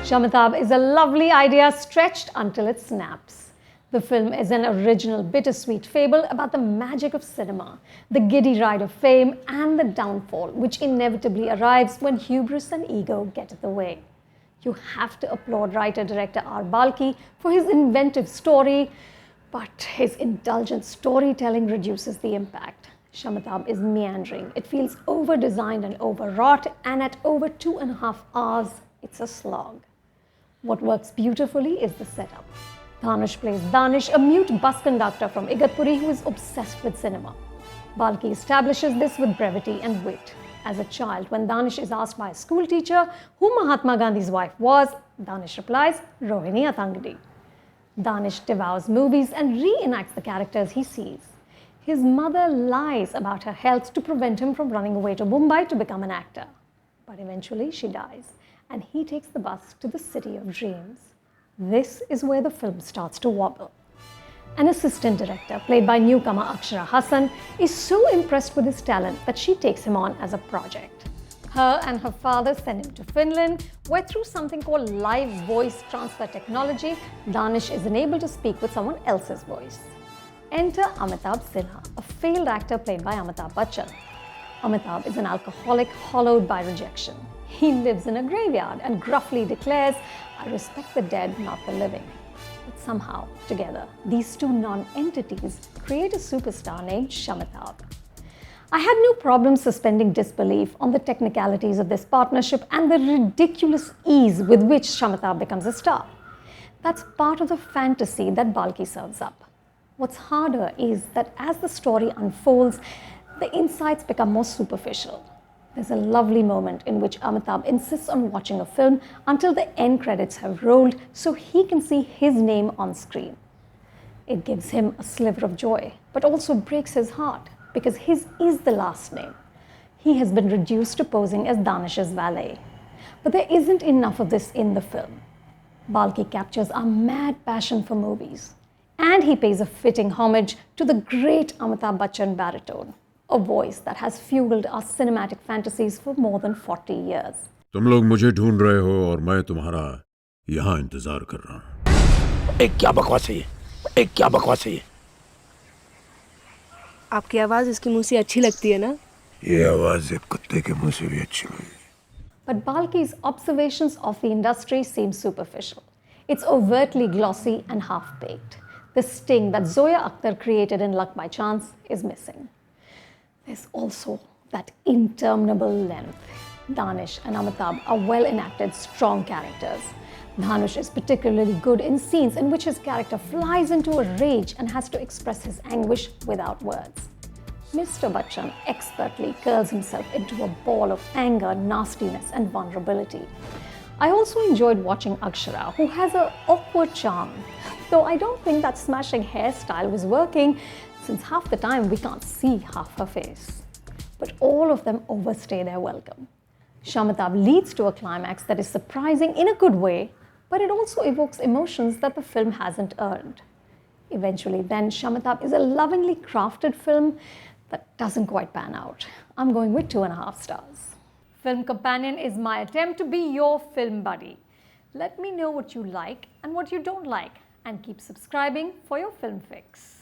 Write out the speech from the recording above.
Shamitabh is a lovely idea stretched until it snaps. The film is an original bittersweet fable about the magic of cinema, the giddy ride of fame, and the downfall which inevitably arrives when hubris and ego get in the way. You have to applaud writer-director R. Balki for his inventive story, but his indulgent storytelling reduces the impact. Shamitabh is meandering. It feels over-designed and overwrought, and at over 2.5 hours, it's a slog. What works beautifully is the setup. Dhanush plays Dhanush, a mute bus conductor from Igatpuri who is obsessed with cinema. Balki establishes this with brevity and wit. As a child, when Dhanush is asked by a school teacher who Mahatma Gandhi's wife was, Dhanush replies, Rohini Atangadi. Dhanush devours movies and reenacts the characters he sees. His mother lies about her health to prevent him from running away to Mumbai to become an actor. But eventually she dies, and he takes the bus to the city of dreams. This is where the film starts to wobble. An assistant director, played by newcomer Akshara Haasan, is so impressed with his talent that she takes him on as a project. Her and her father send him to Finland, where through something called live voice transfer technology, Dhanush is enabled to speak with someone else's voice. Enter Amitabh Sinha, a failed actor played by Amitabh Bachchan. Amitabh is an alcoholic hollowed by rejection. He lives in a graveyard and gruffly declares, I respect the dead, not the living. But somehow, together, these two non-entities create a superstar named Shamitabh. I had no problem suspending disbelief on the technicalities of this partnership and the ridiculous ease with which Shamitabh becomes a star. That's part of the fantasy that Balki serves up. What's harder is that as the story unfolds, the insights become more superficial. There's a lovely moment in which Amitabh insists on watching a film until the end credits have rolled so he can see his name on screen. It gives him a sliver of joy, but also breaks his heart because his is the last name. He has been reduced to posing as Dhanush's valet. But there isn't enough of this in the film. Balki captures our mad passion for movies. And he pays a fitting homage to the great Amitabh Bachchan baritone, a voice that has fueled our cinematic fantasies for more than 40 years. तुम लोग मुझे ढूंढ रहे हो और मैं तुम्हारा यहाँ इंतजार कर रहा हूँ। एक क्या बकवास है ये? एक क्या बकवास है ये? आपकी आवाज इसकी मुंह से अच्छी लगती है ना? ये आवाज एक कुत्ते के मुंह से भी अच्छी लगी। But Balki's observations of the industry seem superficial. It's overtly glossy and half-baked. The sting that Zoya Akhtar created in Luck by Chance is missing. There's also that interminable length. Dhanush and Amitabh are well-enacted, strong characters. Dhanush is particularly good in scenes in which his character flies into a rage and has to express his anguish without words. Mr. Bachchan expertly curls himself into a ball of anger, nastiness, and vulnerability. I also enjoyed watching Akshara, who has an awkward charm, though I don't think that smashing hairstyle was working, since half the time we can't see half her face. But all of them overstay their welcome. Shamitabh leads to a climax that is surprising in a good way, but it also evokes emotions that the film hasn't earned. Eventually, then, Shamitabh is a lovingly crafted film that doesn't quite pan out. I'm going with 2.5 stars. Film Companion is my attempt to be your film buddy. Let me know what you like and what you don't like, and keep subscribing for your film fix.